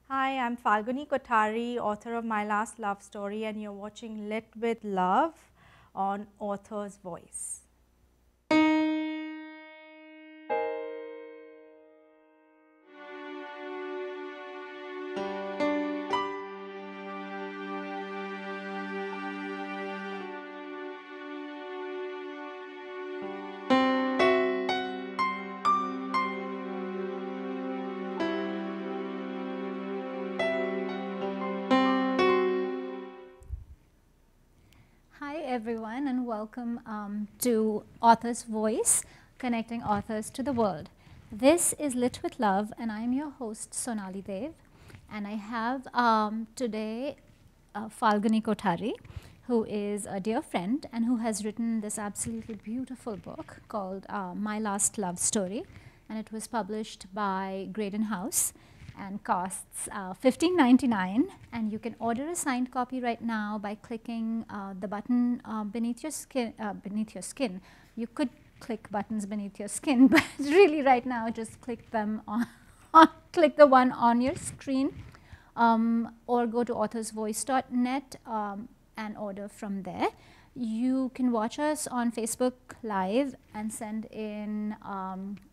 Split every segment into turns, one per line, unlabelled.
Hi, I'm Falguni Kothari, author of My Last Love Story, and you're watching Lit with Love on Author's Voice.
Hi everyone and welcome to Author's Voice, connecting authors to the world. This is Lit with Love and I'm your host Sonali Dev, and I have today Falguni Kothari, who is a dear friend and who has written this absolutely beautiful book called My Last Love Story, and it was published by Graydon House and costs $15.99, and you can order a signed copy right now by clicking the button beneath your skin. You could click buttons beneath your skin, but really right now just click them on click the one on your screen, or go to authorsvoice.net and order from there. You can watch us on Facebook Live and send in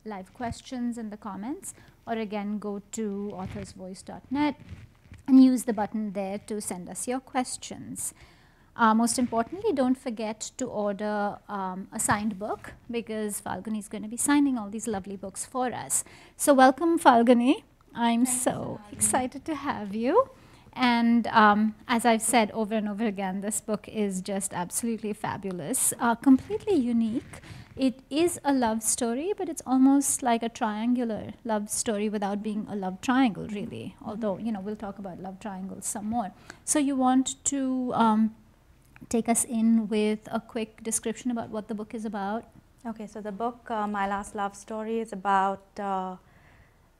live questions in the comments, or again go to authorsvoice.net and use the button there to send us your questions. Most importantly, don't forget to order a signed book, because Falguni is going to be signing all these lovely books for us. So welcome, Falguni. I'm so excited to have you. And as I've said over and over again, this book is just absolutely fabulous, completely unique. It is a love story, but it's almost like a triangular love story without being a love triangle, really. Although, you know, we'll talk about love triangles some more. So you want to take us in with a quick description about what the book is about?
Okay, so the book, My Last Love Story, is about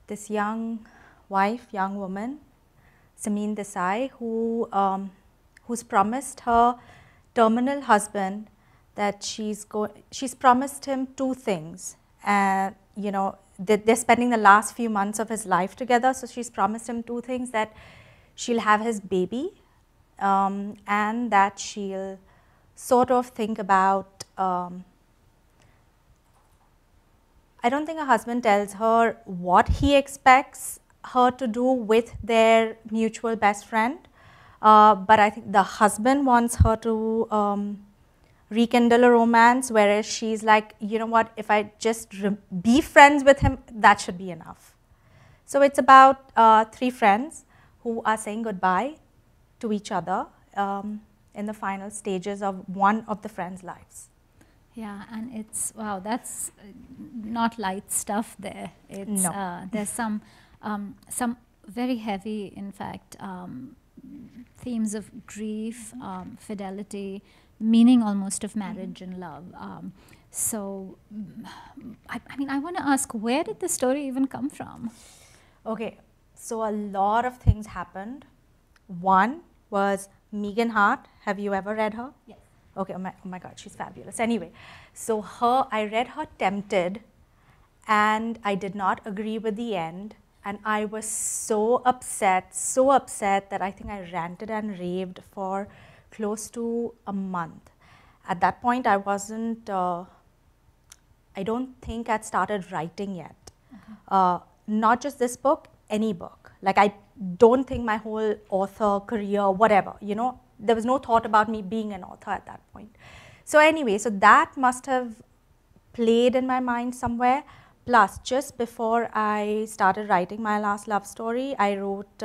this young woman, Samin Desai, who's promised her terminal husband that she's promised him two things, and they're spending the last few months of his life together. So she's promised him two things: that she'll have his baby, and that she'll sort of think about. I don't think her husband tells her what he expects her to do with their mutual best friend, but I think the husband wants her to rekindle a romance, whereas she's like, you know what, if I just be friends with him, that should be enough. So it's about three friends who are saying goodbye to each other in the final stages of one of the friends' lives.
Yeah, and it's, wow, that's not light stuff there. It's,
No.
There's some very heavy, in fact, themes of grief, fidelity, meaning almost of marriage and love. So, I mean, I want to ask, where did the story even come from?
Okay, so a lot of things happened. One was Megan Hart. Have you ever read her?
Yes.
Okay, oh my God, she's fabulous. Anyway, so I read her Tempted, and I did not agree with the end. And I was so upset that I think I ranted and raved for close to a month. At that point, I wasn't, I don't think I'd started writing yet. Okay. Not just this book, any book. Like, I don't think my whole author career, whatever, there was no thought about me being an author at that point. So anyway, so that must have played in my mind somewhere. Plus, just before I started writing My Last Love Story, I wrote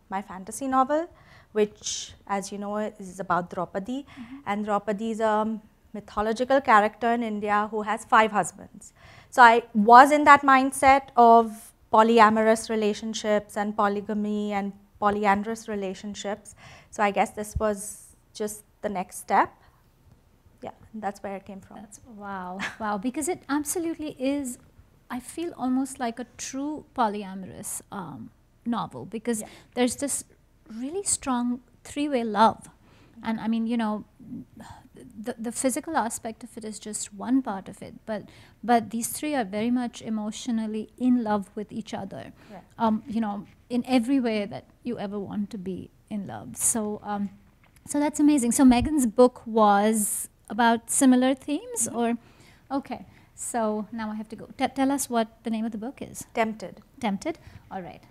my fantasy novel, which, as you know, is about Draupadi. And Draupadi is a mythological character in India who has 5 husbands. So I was in that mindset of polyamorous relationships and polygamy and polyandrous relationships. So I guess this was just the next step. Yeah, that's where it came from.
Wow, wow, because it absolutely is, I feel, almost like a true polyamorous novel, because there's this really strong three-way love And I mean, you know, the physical aspect of it is just one part of it, but these three are very much emotionally in love with each other. You know, in every way that you ever want to be in love. So so that's amazing. So Megan's book was about similar themes, or okay. So now I have to go. Tell us what the name of the book is.
Tempted.
Tempted. All right.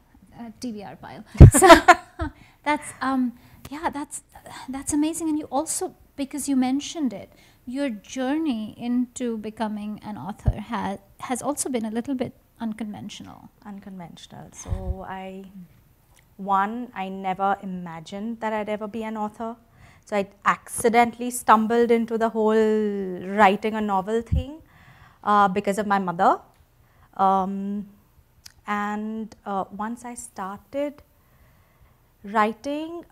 TBR pile. So that's yeah, that's amazing. And you also, because you mentioned it, your journey into becoming an author has also been a little bit unconventional.
Unconventional. So I never imagined that I'd ever be an author. So I accidentally stumbled into the whole writing a novel thing because of my mother. And once I started writing,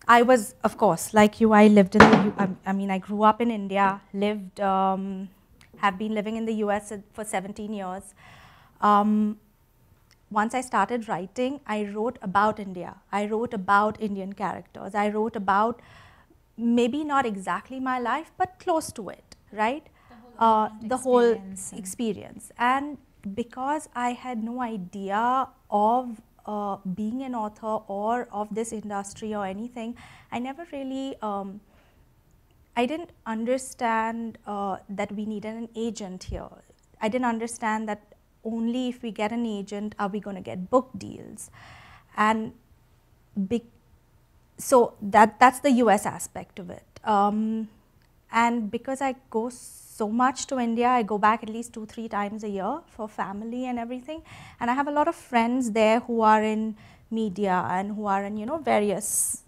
I was, of course, like you, I lived in I grew up in India, have been living in the US for 17 years. Once I started writing, I wrote about India. I wrote about Indian characters. I wrote about maybe not exactly my life, but close to it, right? The whole experience. And because I had no idea of being an author or of this industry or anything, I never really, I didn't understand that we needed an agent here. I didn't understand that only if we get an agent are we going to get book deals. And so that's the US aspect of it. And because I go so much to India, I go back at least 2-3 times a year for family and everything. And I have a lot of friends there who are in media and who are in, you know, various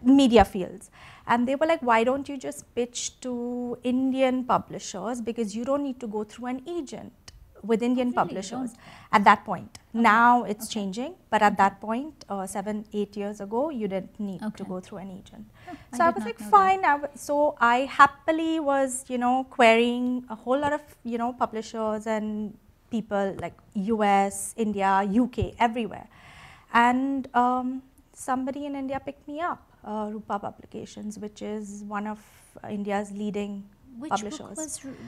media fields. And they were like, why don't you just pitch to Indian publishers, because you don't need to go through an agent with Indian publishers at that point. Now it's changing, but at that point, 7-8 years ago, you didn't need to go through an agent. So I was like, fine. So I happily was, you know, querying a whole lot of, you know, publishers and people like US, India, UK, everywhere. And somebody in India picked me up, Rupa Publications, which is one of India's leading publishers.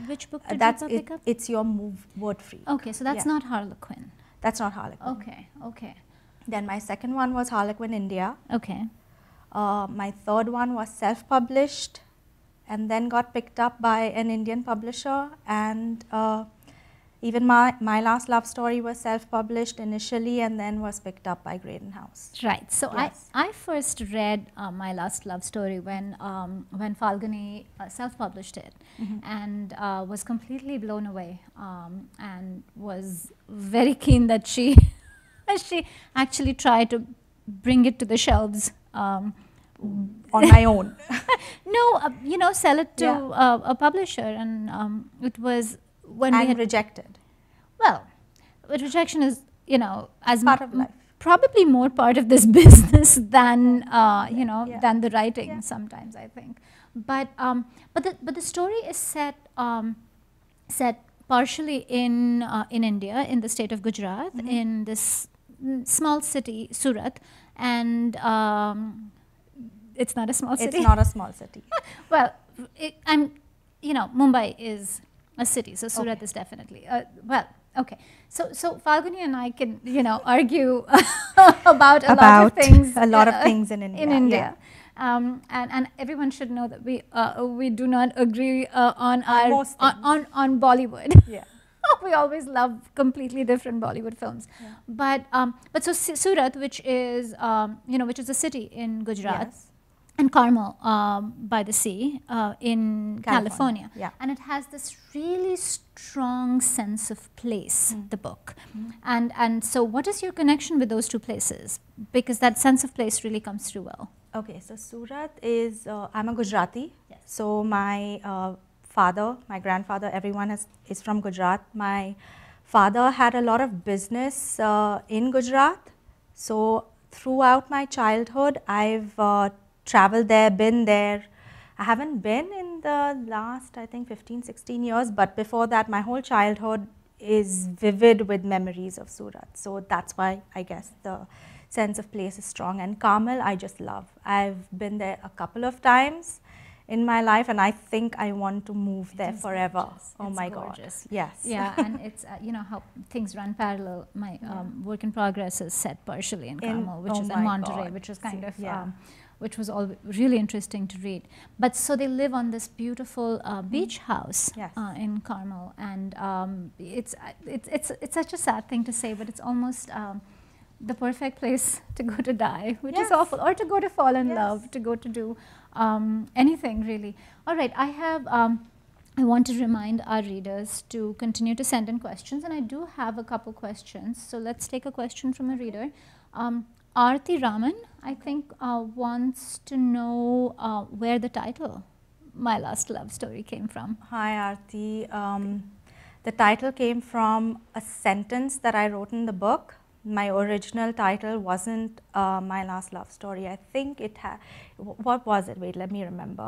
Which book did Rupa pick up?
It's Your Move, Word Free.
Okay, so that's not Harlequin.
That's not Harlequin.
Okay, okay.
Then my second one was Harlequin India.
Okay.
My third one was self-published and then got picked up by an Indian publisher. And even my last love story was self-published initially and then was picked up by Graydon House.
Right. So yes. I first read My Last Love Story when Falguni self-published it, and was completely blown away, and was very keen that she actually tried to bring it to the shelves on
my own.
No, you know, sell it to a publisher, and it was when we had
rejected.
Well, but rejection is, you know, as
part of life.
Probably more part of this business than you know, than the writing sometimes, I think. But the story is set partially in India, in the state of Gujarat, in this small city, Surat, and it's not a small city.
It's not a small city.
Well, you know, Mumbai is a city, so Surat is definitely well. Okay, so Falguni and I can, you know, argue about a lot of things in India. In India, and everyone should know that we do not agree on on Bollywood. Yeah. We always love completely different Bollywood films, but so Surat, which is you know, which is a city in Gujarat. Yes. And Carmel by the sea in California. Yeah. And it has this really strong sense of place, the book. And so what is your connection with those two places? Because that sense of place really comes through well.
Okay, so Surat is, I'm a Gujarati. Yes. So my father, my grandfather, everyone is from Gujarat. My father had a lot of business in Gujarat. So throughout my childhood, I've traveled there, been there. I haven't been in the last, I think, 15-16 years, but before that, my whole childhood is vivid with memories of Surat. So that's why I guess the sense of place is strong. And Carmel, I just love. I've been there a couple of times in my life, and I think I want to move there forever.
Gorgeous.
Oh
it's
my
gorgeous.
God. Yes.
Yeah, and it's, you know, how things run parallel. My work in progress is set partially in Carmel, which is in Monterey, which is kind of, which was all really interesting to read. But so they live on this beautiful beach house in Carmel, and it's such a sad thing to say, but it's almost the perfect place to go to die, which is awful, or to go to fall in love, to go to do anything really. All right, I want to remind our readers to continue to send in questions, and I do have a couple questions. So let's take a question from a reader. Aarti Raman, I think, wants to know where the title, My Last Love Story, came from.
Hi, Aarti. The title came from a sentence that I wrote in the book. My original title wasn't My Last Love Story. I think it had, what was it? Wait, let me remember.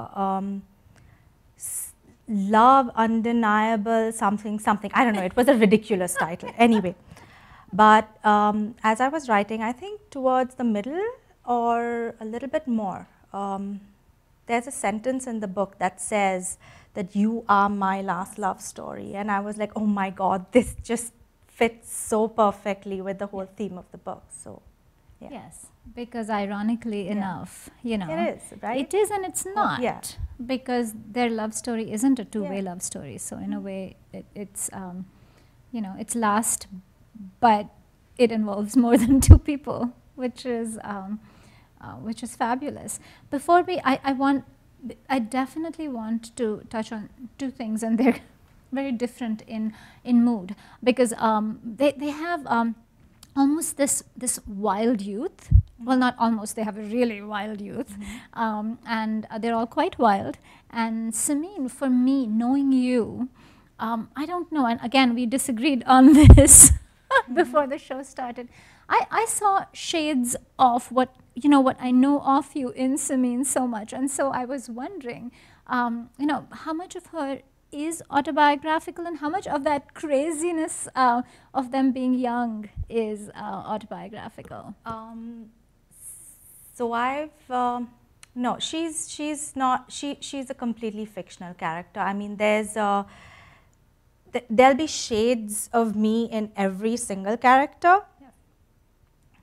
Love, Undeniable, something. I don't know. It was a ridiculous title. Anyway. But as I was writing, I think towards the middle or a little bit more, there's a sentence in the book that says that you are my last love story. And I was like, oh my God, this just fits so perfectly with the whole theme of the book. So, yeah.
Yes, because ironically enough, you know.
It is, right?
It is and it's not. Because their love story isn't a two-way love story. So in a way, it's, you know, it's last, but it involves more than two people, which is fabulous. Before we, I definitely want to touch on two things, and they're very different in mood, because they have almost this wild youth. Well, not almost, they have a really wild youth, and they're all quite wild. And Samin, for me, knowing you, I don't know, and again, we disagreed on this before the show started. I saw shades of what I know of you in Samin so much, and so I was wondering, you know, how much of her is autobiographical, and how much of that craziness of them being young is autobiographical?
So I've no, she's not. She's a completely fictional character. I mean, there'll be shades of me in every single character. Yeah.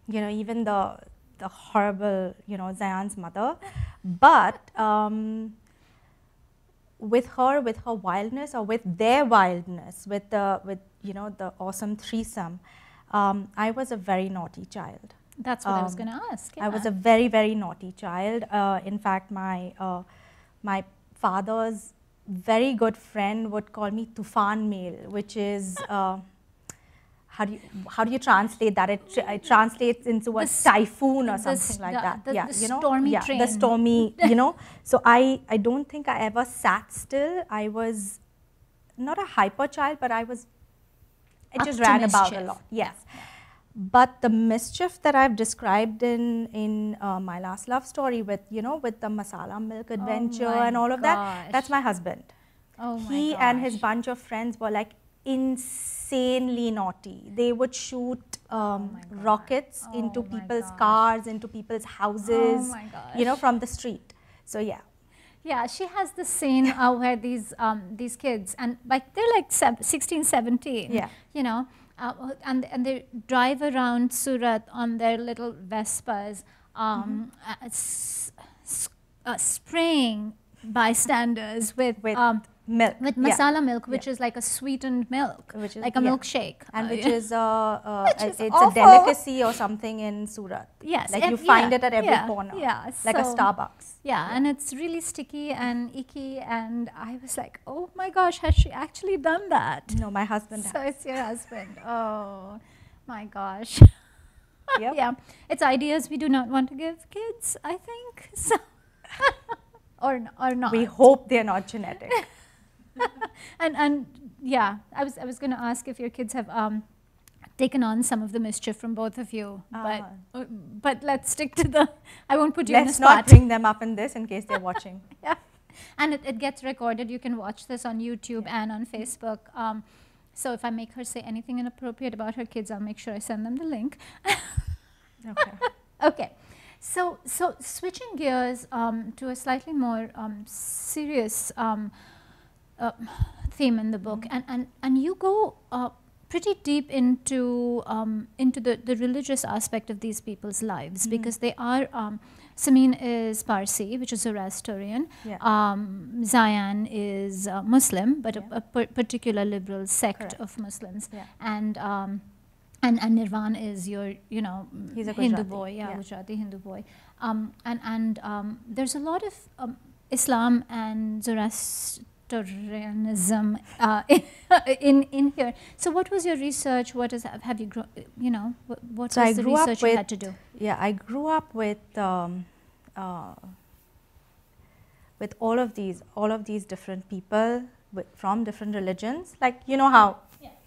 You know, even the horrible, you know, Zayan's mother, but with her wildness, or with their wildness, with you know, the awesome threesome, I was a very naughty child.
That's what I was going to ask. Yeah.
I was a very, very naughty child. In fact, my father's very good friend would call me Tufan Male, which is how do you translate that? It translates into a typhoon or something like that.
The stormy train.
The stormy, you know. So I don't think I ever sat still. I was not a hyper child, but I just ran about a lot. Yes. But the mischief that I've described in My Last Love Story, with, you know, with the masala milk adventure and all of that, that's my husband.
Oh my
He and his bunch of friends were like insanely naughty. They would shoot rockets into people's cars, into people's houses, you know, from the street. So yeah.
Yeah, she has the scene where these kids, and like they're like 16, 17, you know, and they drive around Surat on their little Vespas, spraying bystanders with
milk.
With masala milk, which is like a sweetened milk, which is like a milkshake.
And which is it's a delicacy or something in Surat.
Yes.
Like you find it at every corner.
Yeah.
Like a Starbucks.
Yeah, and it's really sticky and icky, and I was like, oh my gosh, has she actually done that?
No, my husband has.
So it's your husband. Oh my gosh.
Yep.
Yeah. It's ideas we do not want to give kids, I think. So or not.
We hope they're not genetic.
and yeah, I was going to ask if your kids have taken on some of the mischief from both of you, but let's stick to the. I won't put you in a spot.
Let's not bring them up in this in case they're watching.
Yeah, and it gets recorded. You can watch this on YouTube and on Facebook. So if I make her say anything inappropriate about her kids, I'll make sure I send them the link.
Okay.
So switching gears to a slightly more serious theme in the book, and you go pretty deep into the religious aspect of these people's lives, because they are Samin is Parsi, which is Zoroastrian.
Yeah.
Zayan is Muslim, but a particular liberal sect
Correct.
of Muslims.
Yeah.
And Nirvan is your,
He's a
Hindu
Gujarati.
boy,
Yeah.
Gujarati Hindu boy. There's a lot of Islam and Zoroastrianism in here. So what was your research? What is, have you, what
So
was the research you had to do?
Yeah, I grew up with all of these different people from different religions. Like, you know how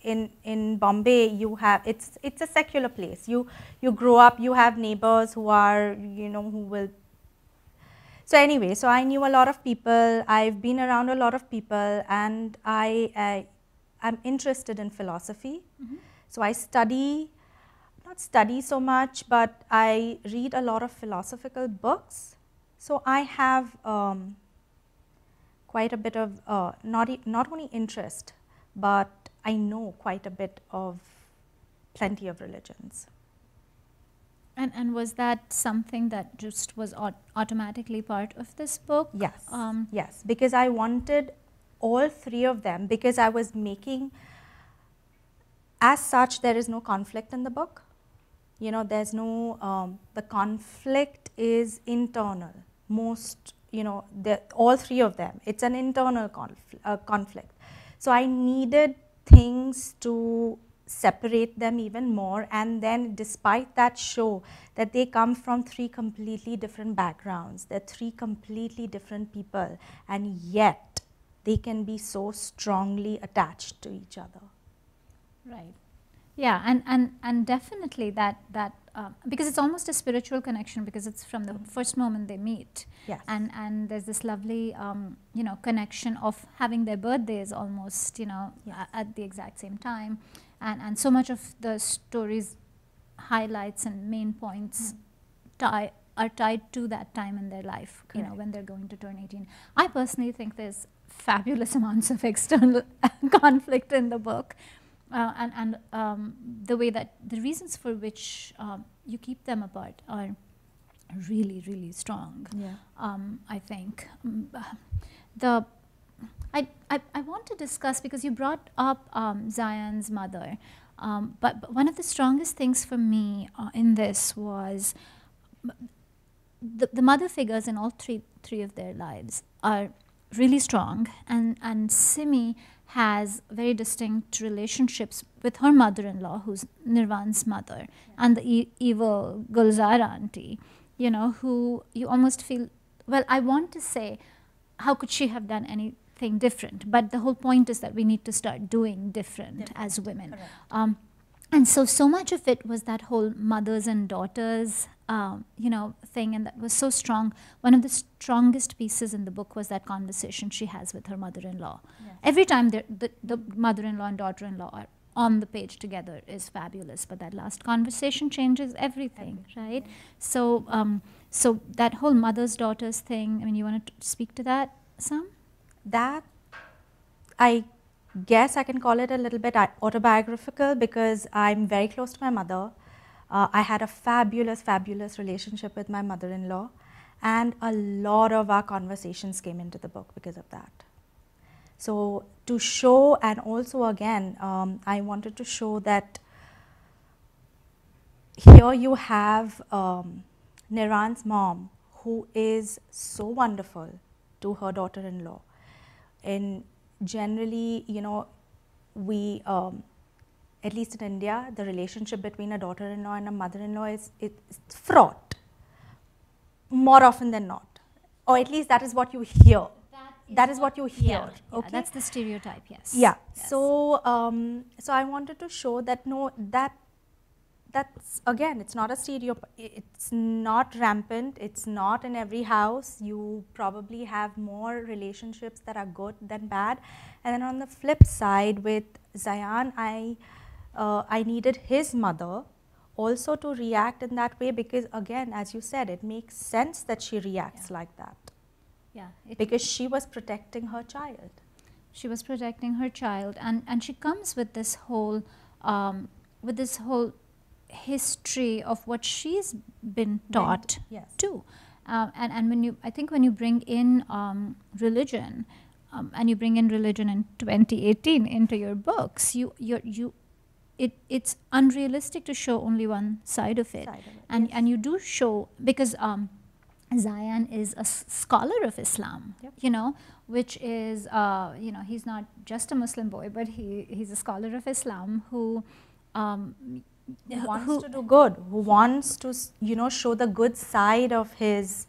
in Bombay you have, it's a secular place. You grow up, you have neighbors who are, who will. So anyway, so I knew a lot of people. I've been around a lot of people, and I'm interested in philosophy. So I not study so much, but I read a lot of philosophical books. So I have quite a bit of not only interest, but I know quite a bit of plenty of religions.
And was that something that just was automatically part of this book?
Yes, yes, because I wanted all three of them, because I was making, as such, there is no conflict in the book. There's no, the conflict is internal. Most, all three of them, it's an internal conflict. So I needed things to separate them even more, and then despite that, show that they come from three completely different backgrounds. They're three completely different people, and yet they can be so strongly attached to each other.
Right. Yeah, and definitely that because it's almost a spiritual connection, because it's from the first moment they meet.
Yes.
And there's this lovely connection of having their birthdays almost
Yes.
at the exact same time, and so much of the story's highlights and main points are tied to that time in their life.
Correct.
When they're going to turn 18. I personally think there's fabulous amounts of external conflict in the book. The way that the reasons for which you keep them apart are really, really strong.
Yeah.
I think I want to discuss, because you brought up Zayan's mother, but one of the strongest things for me in this was the mother figures in all three of their lives are really strong, and Simi has very distinct relationships with her mother-in-law, who's Nirvan's mother, and the evil Gulzara auntie, who you almost feel, well, I want to say, how could she have done anything different? But the whole point is that we need to start doing different as women. And so much of it was that whole mothers and daughters thing, and that was so strong. One of the strongest pieces in the book was that conversation she has with her mother-in-law. Yes. Every time the mother-in-law and daughter-in-law are on the page together is fabulous, but that last conversation changes everything, right? So so that whole mothers-daughters thing, I mean, you want to speak to that, Sam?
That, I guess I can call it a little bit autobiographical, because I'm very close to my mother. I had a fabulous, fabulous relationship with my mother-in-law, and a lot of our conversations came into the book because of that. So to show, and also again, I wanted to show that here you have Nirvan's mom, who is so wonderful to her daughter-in-law. And generally, we, at least in India, the relationship between a daughter-in-law and a mother-in-law is fraught, more often than not. Or at least that is what you hear. That is what you hear.
Yeah, okay? That's the stereotype, yes.
Yeah.
Yes.
So, so I wanted to show that that's, again, it's not a stereotype. It's not rampant. It's not in every house. You probably have more relationships that are good than bad. And then on the flip side, with Zayan, I needed his mother also to react in that way, because again, as you said, it makes sense that she reacts like that.
Yeah.
Because she was protecting her child.
She was protecting her child, and she comes with this whole history of what she's been taught too. And when I think when you bring in religion, and you bring in religion in 2018 into your books, it's unrealistic to show only one side of it. And you do show, because Zayan is a scholar of Islam, you know, which is, you know, he's not just a Muslim boy, but he's a scholar of Islam who
wants to do good, who wants to, you know, show the good side of his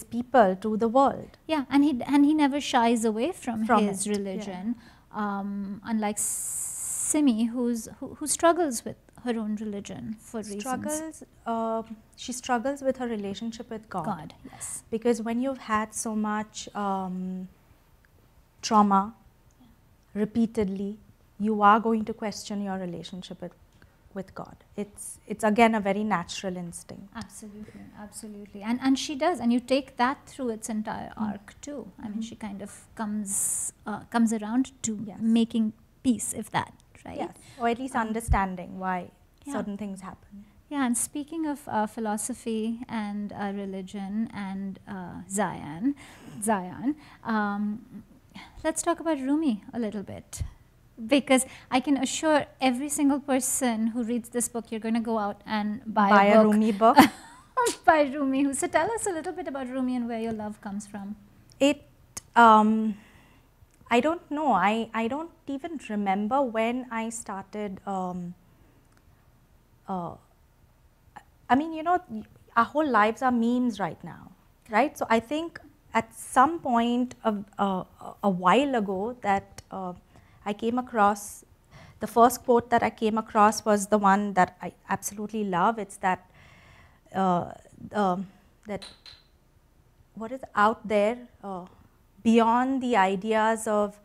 people to the world.
Yeah, and he never shies away from his religion, unlike Simi, who struggles with her own religion for reasons.
She struggles with her relationship with God.
Yes.
Because when you've had so much trauma repeatedly, you are going to question your relationship with God. It's again a very natural instinct.
Absolutely, absolutely. And she does, and you take that through its entire arc too. I mean, she kind of comes around to making peace, if that, right?
Yes, or at least understanding why certain things happen.
Yeah, and speaking of philosophy and religion and Zayan, let's talk about Rumi a little bit. Because I can assure every single person who reads this book, you're going to go out and buy a
Rumi book.
By Rumi. So tell us a little bit about Rumi and where your love comes from.
I don't know. I don't even remember when I started. I mean, you know, our whole lives are memes right now, right? So I think at some point a while ago that I came across, the first quote that I came across was the one that I absolutely love. It's that, that what is out there, beyond the ideas of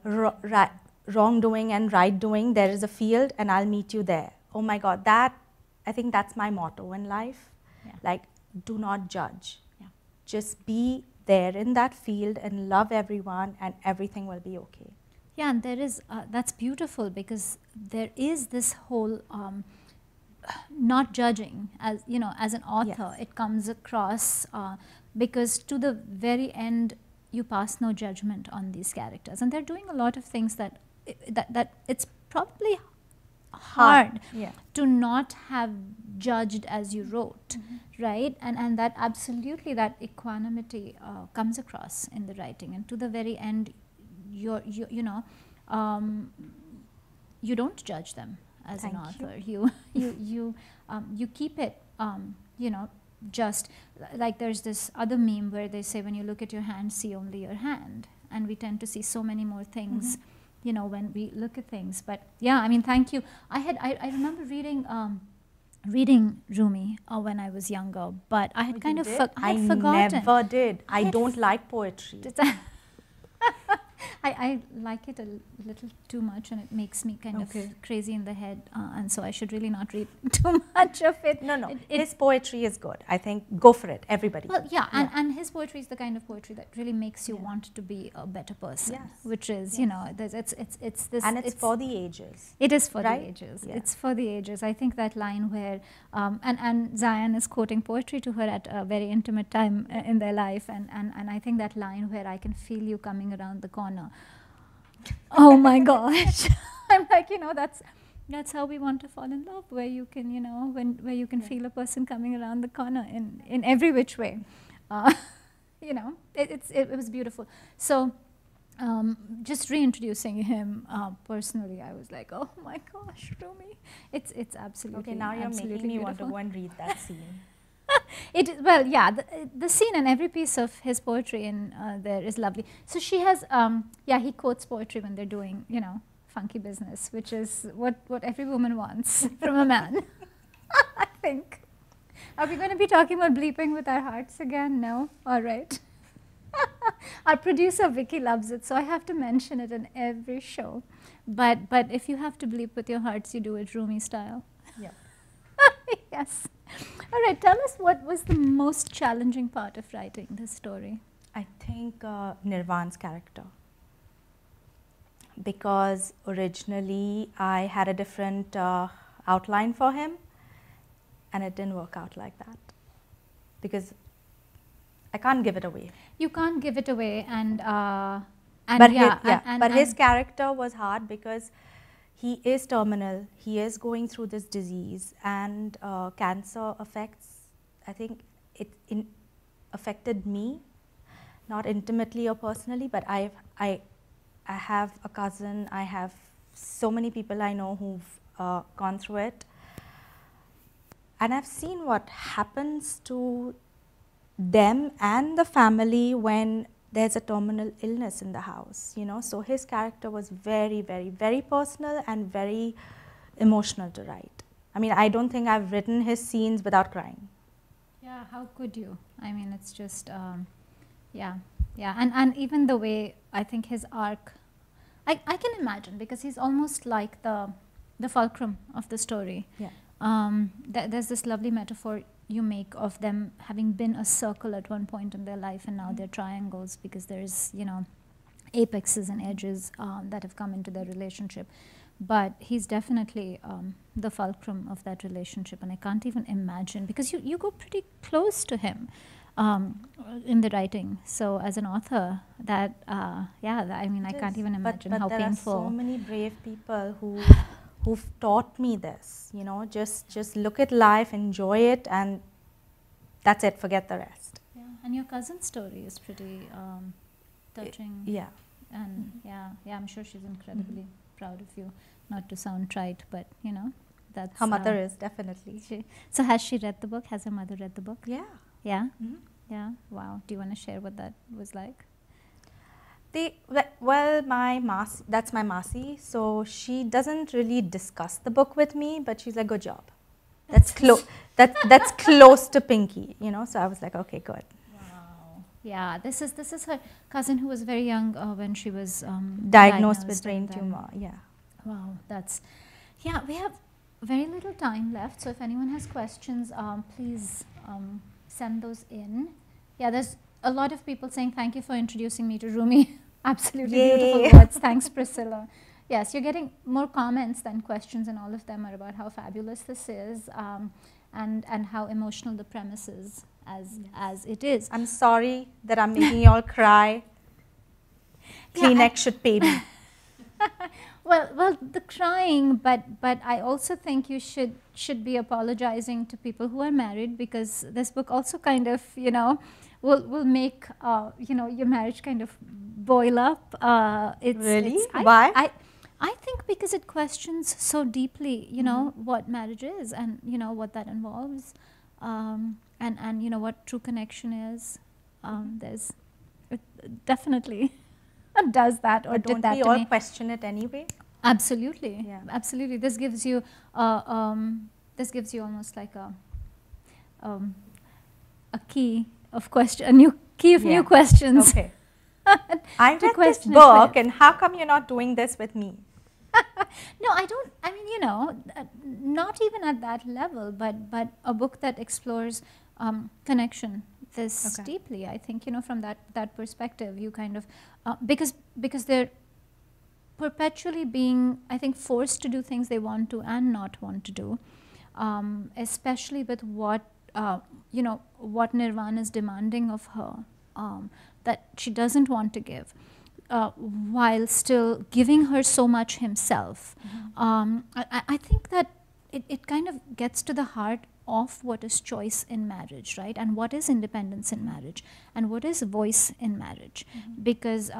wrongdoing and right doing, there is a field and I'll meet you there. Oh my God, I think that's my motto in life. Like, do not judge. Just be there in that field and love everyone, and everything will be okay.
Yeah, and there is, that's beautiful, because there is this whole not judging, as you know, as an author, it comes across, because to the very end, you pass no judgment on these characters, and they're doing a lot of things that it's probably hard to not have judged as you wrote, right? And that absolutely, that equanimity comes across in the writing, and to the very end, you know, you don't judge them as an author. You keep it, you know, just like there's this other meme where they say, when you look at your hand, see only your hand, and we tend to see so many more things, you know, when we look at things. But yeah, I mean, thank you. I remember reading Rumi when I was younger, but I had kind of forgotten.
I never did. I don't like poetry.
I like it a little too much, and it makes me kind of crazy in the head, and so I should really not read too much of it.
No. His poetry is good. I think go for it, everybody.
Well, and his poetry is the kind of poetry that really makes you want to be a better person, which is, you know, it's this.
And it's for the ages.
It is for the ages. It's for the ages. I think that line where, and Zayan is quoting poetry to her at a very intimate time in their life, and I think that line where I can feel you coming around the corner. Oh my gosh. I'm like, you know, that's how we want to fall in love, where you can, you know, where you can feel a person coming around the corner in every which way. You know, it was beautiful. So just reintroducing him personally, I was like, oh my gosh, Rumi. It's absolutely,
okay, now you're making me
beautiful.
want to go and read that scene.
Well, yeah, the scene and every piece of his poetry in there is lovely. So she has, he quotes poetry when they're doing, you know, funky business, which is what every woman wants from a man, I think. Are we going to be talking about bleeping with our hearts again? No? All right. Our producer, Vicky, loves it, so I have to mention it in every show. But if you have to bleep with your hearts, you do it Rumi style.
Yeah.
Yes. All right, tell us what was the most challenging part of writing this story?
I think Nirvan's character. Because originally I had a different outline for him, and it didn't work out like that. Because I can't give it away.
You can't give it away, and
but his character was hard because he is terminal. He is going through this disease, and cancer affects. I think it affected me, not intimately or personally, but I have a cousin. I have so many people I know who've gone through it, and I've seen what happens to them and the family when there's a terminal illness in the house, you know. So his character was very, very, very personal and very emotional to write. I mean, I don't think I've written his scenes without crying.
Yeah, how could you? I mean, it's just, yeah, and even the way I think his arc, I can imagine, because he's almost like the fulcrum of the story.
Yeah.
There's this lovely metaphor you make of them having been a circle at one point in their life, and now they're triangles because there's, you know, apexes and edges that have come into their relationship. But he's definitely the fulcrum of that relationship, and I can't even imagine, because you go pretty close to him in the writing. So as an author, that I mean, I can't even imagine how
there
painful.
Are so many brave people who've taught me this, you know, just look at life, enjoy it, and that's it, forget the rest.
Yeah, and your cousin's story is pretty touching.
Yeah.
And yeah, I'm sure she's incredibly proud of you. Not to sound trite, but you know, that's
her mother is definitely.
So has she read the book? Has her mother read the book?
Yeah.
Yeah. Yeah. Wow. Do you want to share what that was like?
Well, that's my Masi, so she doesn't really discuss the book with me, but she's like, good job. That's that's close to Pinky, you know. So I was like, okay, good.
Wow. Yeah, this is her cousin who was very young when she was
diagnosed with brain tumor. Yeah.
Wow, yeah. We have very little time left, so if anyone has questions, please send those in. Yeah, there's a lot of people saying thank you for introducing me to Rumi. Absolutely beautiful words. Thanks, Priscilla. Yes, you're getting more comments than questions, and all of them are about how fabulous this is and how emotional the premise is as it is.
I'm sorry that I'm making you all cry. Kleenex should pay me.
Well, the crying, but I also think you should be apologizing to people who are married, because this book also kind of, you know, will make you know, your marriage kind of boil up.
Really? Why?
I think because it questions so deeply, you know, what marriage is, and you know what that involves, and you know what true connection is. There's definitely does that, or did that to me.
Don't we all question it anyway?
Absolutely.
Yeah.
Absolutely. This gives you almost like a key of question, a new key of new questions.
Okay. I read this book, and how come you're not doing this with me?
No, I don't. I mean, you know, not even at that level, but a book that explores connection this deeply. I think, you know, from that perspective, you kind of because they're perpetually being, I think, forced to do things they want to and not want to do, especially with what you know, what Nirvana is demanding of her, that she doesn't want to give, while still giving her so much himself. I think that it kind of gets to the heart of what is choice in marriage, right? And what is independence in marriage, and what is voice in marriage. Because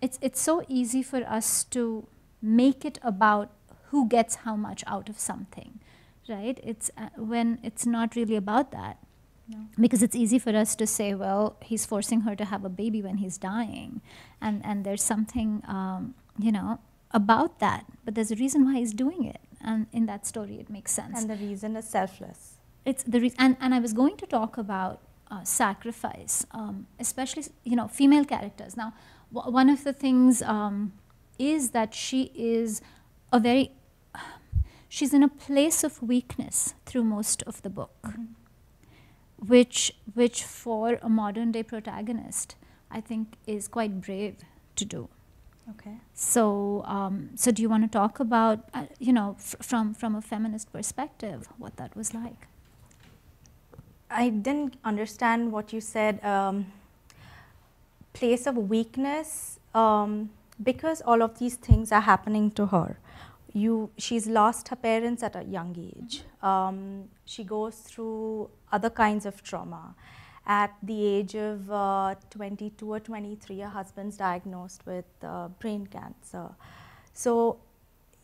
it's so easy for us to make it about who gets how much out of something, right? It's when it's not really about that. No. Because it's easy for us to say, well, he's forcing her to have a baby when he's dying, and there's something you know, about that, but there's a reason why he's doing it, and in that story it makes sense.
And the reason is selfless.
It's the reason, and I was going to talk about sacrifice, especially, you know, female characters. Now, one of the things is that she is a very she's in a place of weakness through most of the book, which for a modern day protagonist, I think is quite brave to do.
Okay.
So, so do you want to talk about, from a feminist perspective, what that was like?
I didn't understand what you said. Place of weakness, because all of these things are happening to her. She's lost her parents at a young age. She goes through other kinds of trauma. At the age of 22 or 23, her husband's diagnosed with brain cancer. So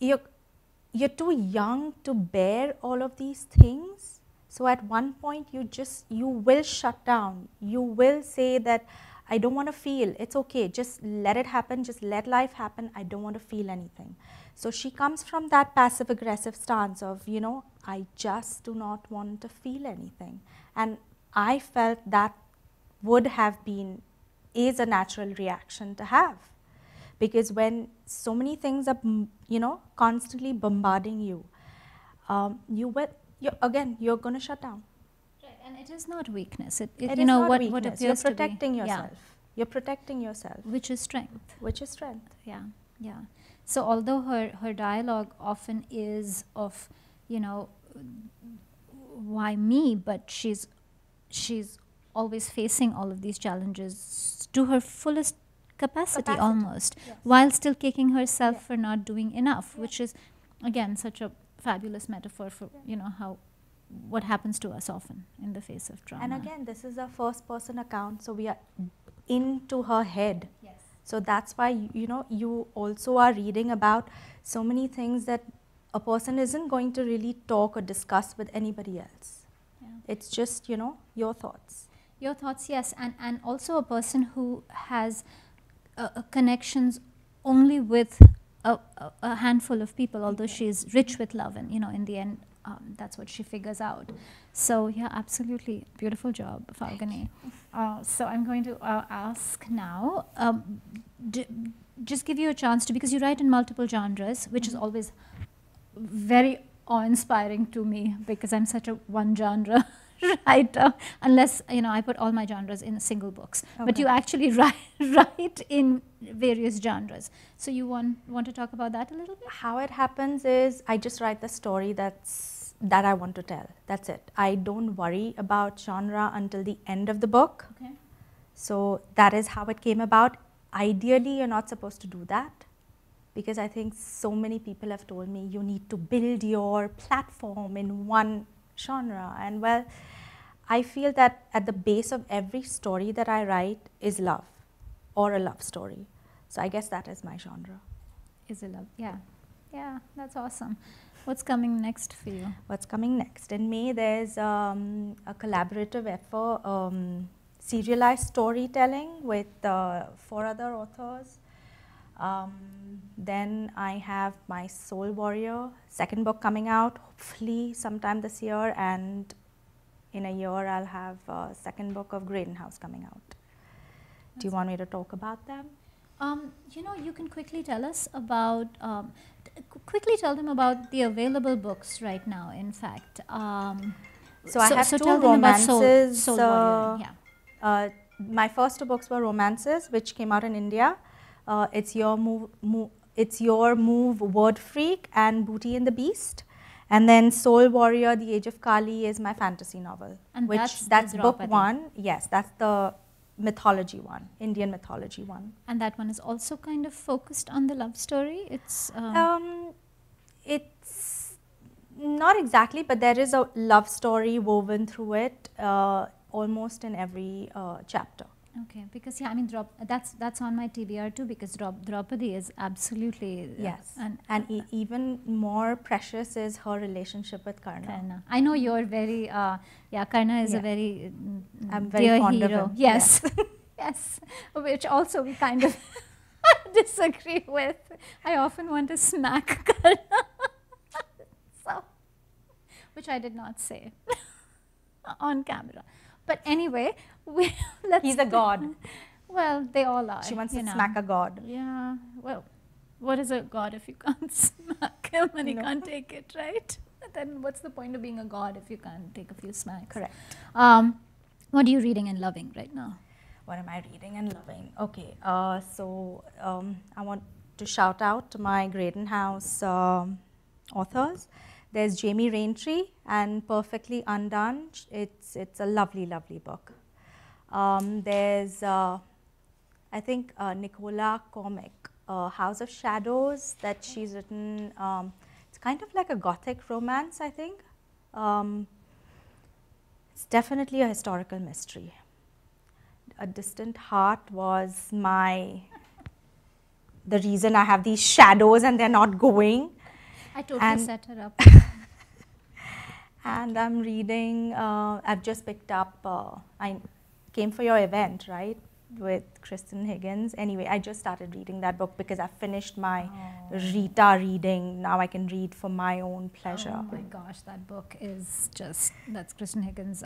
you're too young to bear all of these things. So at one point, you will shut down. You will say that, I don't want to feel, it's okay, just let it happen, just let life happen, I don't want to feel anything. So she comes from that passive aggressive stance of, I just do not want to feel anything. And I felt that would have been, is a natural reaction to have. Because when so many things are, constantly bombarding you, you're going to shut down.
Right, and it is not weakness. It
is not weakness.
What appears
you're
to be,
protecting yourself. You're protecting yourself.
Which is strength.
Which is strength.
Yeah, yeah. So although her dialogue often is of, why me, but she's always facing all of these challenges to her fullest capacity. Almost,
yes.
While still kicking herself for not doing enough, which is, again, such a fabulous metaphor for, what happens to us often in the face of trauma.
And again, this is a first person account, so we are into her head.
Yes.
So that's why, you also are reading about so many things that a person isn't going to really talk or discuss with anybody else. Yeah. It's just, your thoughts.
Your thoughts, yes, and also a person who has connections only with a handful of people, although she's rich with love, and in the end, that's what she figures out. So yeah, absolutely, beautiful job, Falguni. So I'm going to ask now, just give you a chance to, because you write in multiple genres, which is always very awe-inspiring to me, because I'm such a one genre writer, unless I put all my genres in single books. Okay. But you actually write in various genres. So you want to talk about that a little bit?
How it happens is I just write the story that I want to tell. That's it. I don't worry about genre until the end of the book.
Okay.
So that is how it came about. Ideally, you're not supposed to do that, because I think so many people have told me you need to build your platform in one genre. And well, I feel that at the base of every story that I write is love, or a love story. So I guess that is my genre.
Is a love, yeah. Yeah, that's awesome. What's coming next for you?
What's coming next? In May, there's a collaborative effort, serialized storytelling with 4 other authors. Then I have my Soul Warrior, second book coming out, hopefully sometime this year, and in a year I'll have a second book of Graydon House coming out. Do you want me to talk about them?
You can quickly tell us about, quickly tell them about the available books right now, in fact.
So I have 2 romances.
Soul Warrior, yeah.
My first 2 books were romances, which came out in India. It's Your Move, Word Freak, and Booty and the Beast. And then Soul Warrior, The Age of Kali is my fantasy novel.
And
that's book 1. Yes, that's the mythology one, Indian mythology one.
And that one is also kind of focused on the love story?
It's not exactly, but there is a love story woven through it almost in every chapter.
Okay, because yeah, I mean, that's on my TBR too, because Draupadi is absolutely
yes, and even more precious is her relationship with Karna.
I know you're very Karna is a very
I'm very
dear
fond
hero.
of him.
Yes, yes, which also we kind of disagree with. I often want to smack Karna, so which I did not say on camera. But anyway,
he's a god.
Well, they all are.
She wants to smack a god.
Yeah, well, what is a god if you can't smack him and he
No.
can't take it, right? Then what's the point of being a god if you can't take a few smacks?
Correct.
What are you reading and loving right now?
What am I reading and loving? Okay, I want to shout out to my Graydon House authors. There's Jamie Raintree and Perfectly Undone. It's a lovely, lovely book. There's I think Nicola Comic, House of Shadows, that she's written. It's kind of like a gothic romance, I think. It's definitely a historical mystery. A Distant Heart was the reason I have these shadows and they're not going.
I totally set her up.
And I'm reading, I've just picked up, I came for your event, right, with Kristen Higgins. Anyway, I just started reading that book because I finished my Rita reading. Now I can read for my own pleasure.
Oh my gosh, that book is just, that's Kristen Higgins.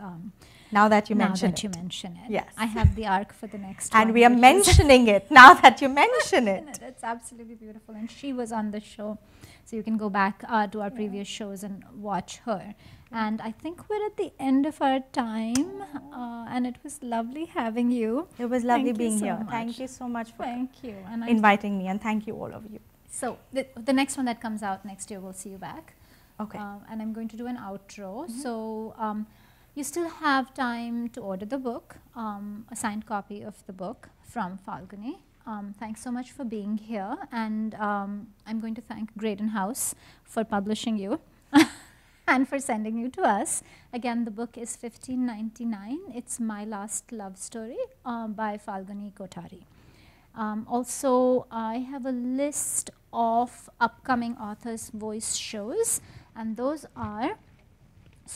Now that you
now
mention
that
it.
you mention it.
Yes.
I have the arc for the next one.
And we are
which is-
mentioning it now that you mention it.
It's absolutely beautiful. And she was on the show. So you can go back to our previous shows and watch her. And I think we're at the end of our time. And it was lovely having you.
It was lovely
Thank you
being
so
here.
much.
Thank you so much for
Thank you. And
inviting me, and thank you all of you.
so the next one that comes out next year, we'll see you back.
Okay.
And I'm going to do an outro. So you still have time to order the book, a signed copy of the book from Falguni. Thanks so much for being here. And I'm going to thank Graydon House for publishing you and for sending you to us. Again, the book is $15.99. It's My Last Love Story by Falguni Kothari. Also, I have a list of upcoming Authors Voice shows, and those are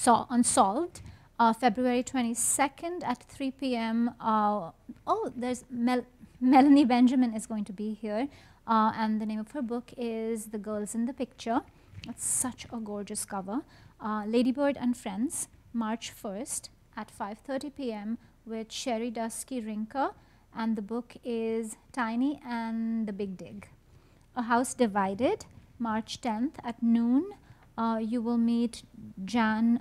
Unsolved, February 22nd at 3 p.m. There's Melanie Benjamin is going to be here, and the name of her book is The Girls in the Picture. It's such a gorgeous cover. Ladybird and Friends, March 1st at 5:30 p.m. with Sherry Dusky Rinker, and the book is Tiny and the Big Dig. A House Divided, March 10th at noon. You will meet Jan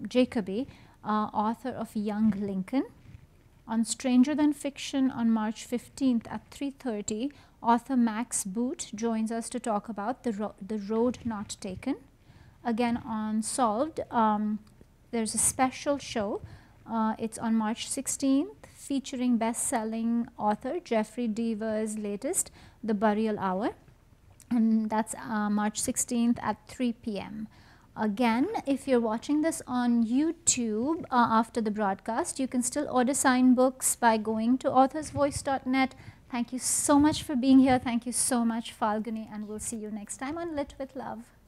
Jacoby, author of Young Lincoln. On Stranger Than Fiction on March 15th at 3:30, author Max Boot joins us to talk about The Road Not Taken. Again, on Solved, there's a special show. It's on March 16th, featuring best-selling author Jeffrey Deaver's latest, The Burial Hour. And that's March 16th at 3 p.m. Again, if you're watching this on YouTube after the broadcast, you can still order signed books by going to authorsvoice.net. Thank you so much for being here. Thank you so much, Falguni, and we'll see you next time on Lit with Love.